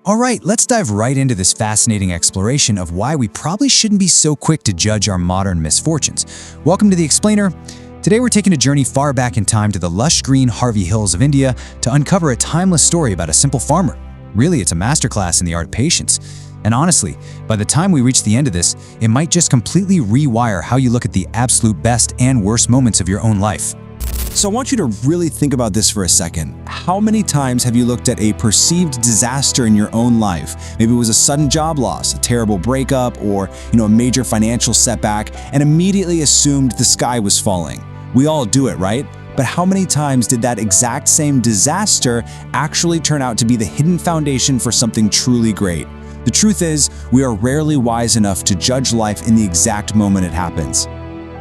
Alright, let's dive right into this fascinating exploration of why we probably shouldn't be so quick to judge our modern misfortunes. Welcome to The Explainer. Today we're taking a journey far back in time to the lush green Harvey Hills of India to uncover a timeless story about a simple farmer. Really, it's a masterclass in the art of patience. And honestly, by the time we reach the end of this, it might just completely rewire how you look at the absolute best and worst moments of your own life. So I want you to really think about this for a second. How many times have you looked at a perceived disaster in your own life? Maybe it was a sudden job loss, a terrible breakup, or a major financial setback, and immediately assumed the sky was falling. We all do it, right? But how many times did that exact same disaster actually turn out to be the hidden foundation for something truly great? The truth is, we are rarely wise enough to judge life in the exact moment it happens.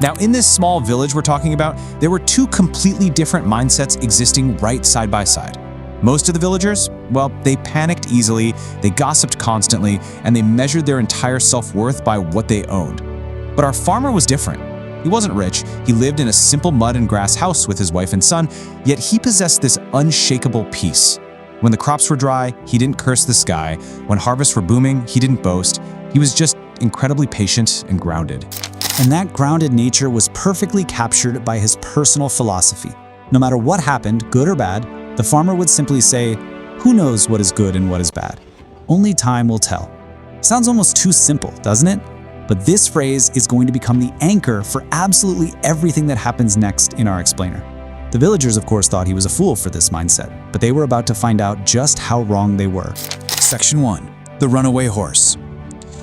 Now, in this small village we're talking about, there were two completely different mindsets existing right side by side. Most of the villagers, well, they panicked easily, they gossiped constantly, and they measured their entire self-worth by what they owned. But our farmer was different. He wasn't rich, he lived in a simple mud and grass house with his wife and son, yet he possessed this unshakable peace. When the crops were dry, he didn't curse the sky. When harvests were booming, he didn't boast. He was just incredibly patient and grounded. And that grounded nature was perfectly captured by his personal philosophy. No matter what happened, good or bad, the farmer would simply say, "Who knows what is good and what is bad? Only time will tell." Sounds almost too simple, doesn't it? But this phrase is going to become the anchor for absolutely everything that happens next in our explainer. The villagers, of course, thought he was a fool for this mindset, but they were about to find out just how wrong they were. Section 1. The Runaway Horse.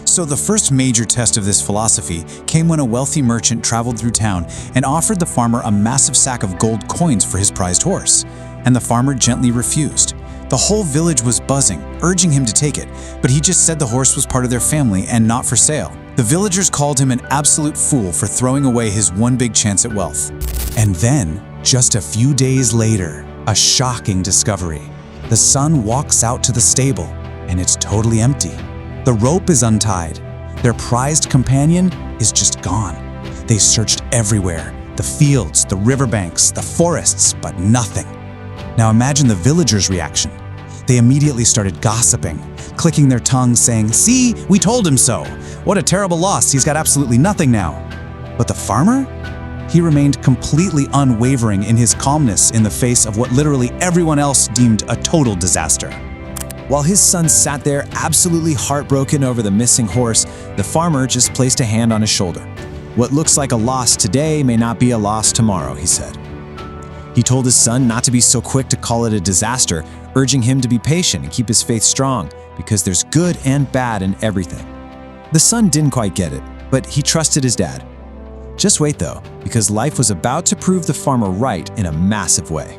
So the first major test of this philosophy came when a wealthy merchant traveled through town and offered the farmer a massive sack of gold coins for his prized horse. And the farmer gently refused. The whole village was buzzing, urging him to take it, but he just said the horse was part of their family and not for sale. The villagers called him an absolute fool for throwing away his one big chance at wealth. And then, just a few days later, a shocking discovery. The son walks out to the stable, and it's totally empty. The rope is untied. Their prized companion is just gone. They searched everywhere, the fields, the riverbanks, the forests, but nothing. Now imagine the villagers' reaction. They immediately started gossiping, clicking their tongues saying, "See, we told him so. What a terrible loss, he's got absolutely nothing now." But the farmer? He remained completely unwavering in his calmness in the face of what literally everyone else deemed a total disaster. While his son sat there absolutely heartbroken over the missing horse, the farmer just placed a hand on his shoulder. "What looks like a loss today may not be a loss tomorrow," he said. He told his son not to be so quick to call it a disaster, urging him to be patient and keep his faith strong, because there's good and bad in everything. The son didn't quite get it, but he trusted his dad. Just wait though, because life was about to prove the farmer right in a massive way.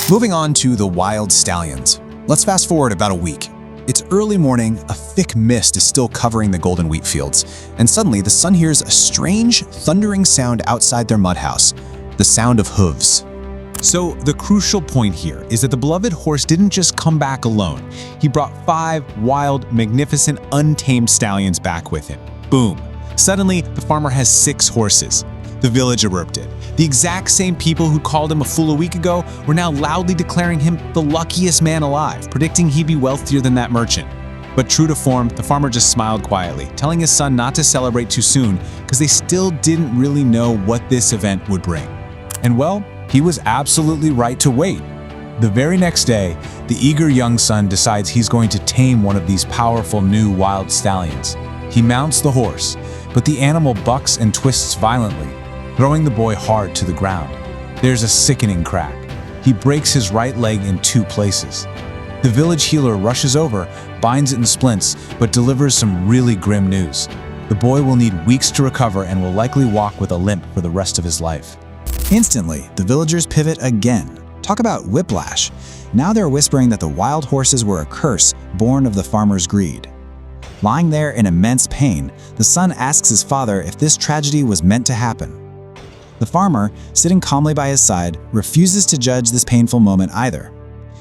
Moving on to the wild stallions. Let's fast forward about a week. It's early morning, a thick mist is still covering the golden wheat fields, and suddenly the son hears a strange, thundering sound outside their mud house, the sound of hooves. So the crucial point here is that the beloved horse didn't just come back alone. He brought 5 wild, magnificent, untamed stallions back with him. Boom. Suddenly, the farmer has 6 horses. The village erupted. The exact same people who called him a fool a week ago were now loudly declaring him the luckiest man alive, predicting he'd be wealthier than that merchant. But true to form, the farmer just smiled quietly, telling his son not to celebrate too soon because they still didn't really know what this event would bring. And well, he was absolutely right to wait. The very next day, the eager young son decides he's going to tame one of these powerful new wild stallions. He mounts the horse, but the animal bucks and twists violently, throwing the boy hard to the ground. There's a sickening crack. He breaks his right leg in 2 places. The village healer rushes over, binds it in splints, but delivers some really grim news. The boy will need weeks to recover and will likely walk with a limp for the rest of his life. Instantly, the villagers pivot again. Talk about whiplash. Now they're whispering that the wild horses were a curse born of the farmer's greed. Lying there in immense pain, the son asks his father if this tragedy was meant to happen. The farmer, sitting calmly by his side, refuses to judge this painful moment either.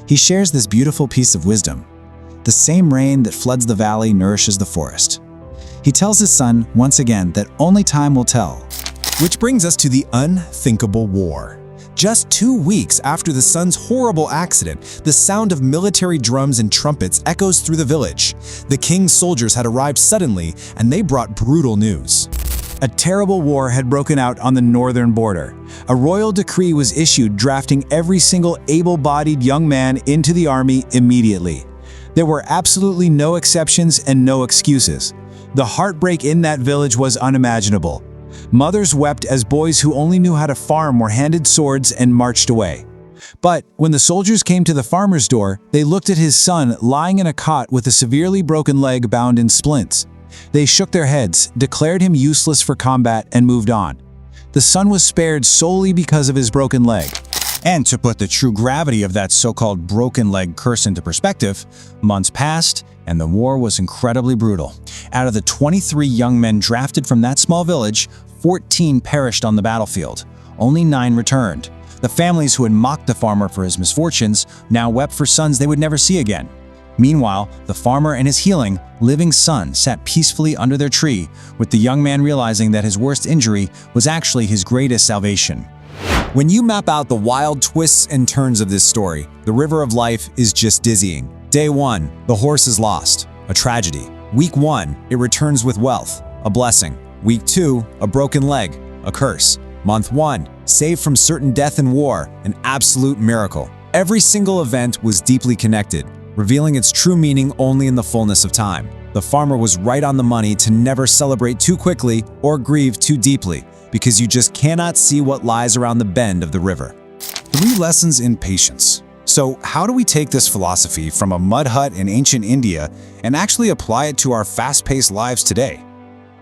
He shares this beautiful piece of wisdom. The same rain that floods the valley nourishes the forest. He tells his son once again that only time will tell. Which brings us to the unthinkable war. Just 2 weeks after the son's horrible accident, the sound of military drums and trumpets echoes through the village. The king's soldiers had arrived suddenly, and they brought brutal news. A terrible war had broken out on the northern border. A royal decree was issued drafting every single able-bodied young man into the army immediately. There were absolutely no exceptions and no excuses. The heartbreak in that village was unimaginable. Mothers wept as boys who only knew how to farm were handed swords and marched away. But when the soldiers came to the farmer's door, they looked at his son lying in a cot with a severely broken leg bound in splints. They shook their heads, declared him useless for combat, and moved on. The son was spared solely because of his broken leg. And to put the true gravity of that so-called broken leg curse into perspective, months passed and the war was incredibly brutal. Out of the 23 young men drafted from that small village, 14 perished on the battlefield. Only 9 returned. The families who had mocked the farmer for his misfortunes now wept for sons they would never see again. Meanwhile, the farmer and his healing, living son sat peacefully under their tree, with the young man realizing that his worst injury was actually his greatest salvation. When you map out the wild twists and turns of this story, the river of life is just dizzying. Day 1, the horse is lost, a tragedy. Week 1, it returns with wealth, a blessing. Week 2, a broken leg, a curse. Month 1, saved from certain death and war, an absolute miracle. Every single event was deeply connected, revealing its true meaning only in the fullness of time. The farmer was right on the money to never celebrate too quickly or grieve too deeply, because you just cannot see what lies around the bend of the river. 3 lessons in patience. So how do we take this philosophy from a mud hut in ancient India and actually apply it to our fast-paced lives today?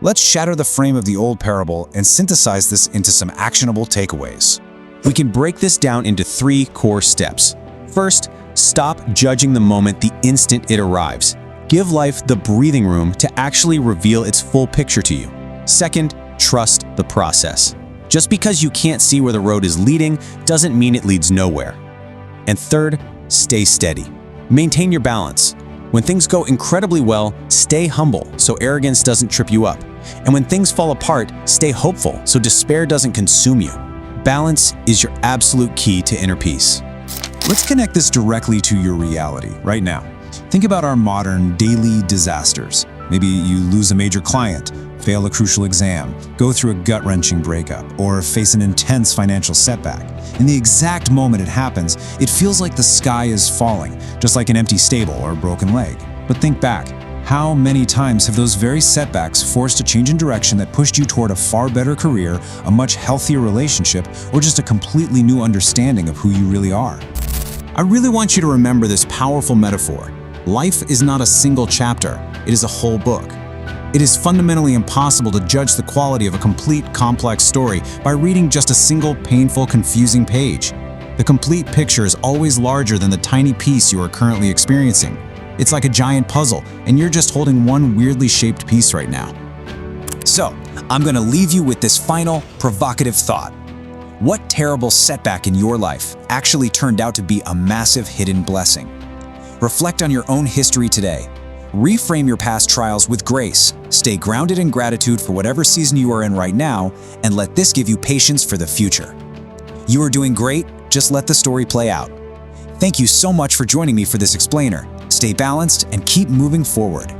Let's shatter the frame of the old parable and synthesize this into some actionable takeaways. We can break this down into 3 core steps. First, stop judging the moment the instant it arrives. Give life the breathing room to actually reveal its full picture to you. Second, trust the process. Just because you can't see where the road is leading doesn't mean it leads nowhere. And third, stay steady. Maintain your balance. When things go incredibly well, stay humble so arrogance doesn't trip you up. And when things fall apart, stay hopeful so despair doesn't consume you. Balance is your absolute key to inner peace. Let's connect this directly to your reality right now. Think about our modern daily disasters. Maybe you lose a major client, fail a crucial exam, go through a gut-wrenching breakup, or face an intense financial setback. In the exact moment it happens, it feels like the sky is falling, just like an empty stable or a broken leg. But think back. How many times have those very setbacks forced a change in direction that pushed you toward a far better career, a much healthier relationship, or just a completely new understanding of who you really are? I really want you to remember this powerful metaphor. Life is not a single chapter, it is a whole book. It is fundamentally impossible to judge the quality of a complete, complex story by reading just a single, painful, confusing page. The complete picture is always larger than the tiny piece you are currently experiencing. It's like a giant puzzle, and you're just holding one weirdly shaped piece right now. So, I'm going to leave you with this final, provocative thought. What terrible setback in your life actually turned out to be a massive hidden blessing? Reflect on your own history today. Reframe your past trials with grace. Stay grounded in gratitude for whatever season you are in right now, and let this give you patience for the future. You are doing great, just let the story play out. Thank you so much for joining me for this explainer. Stay balanced and keep moving forward.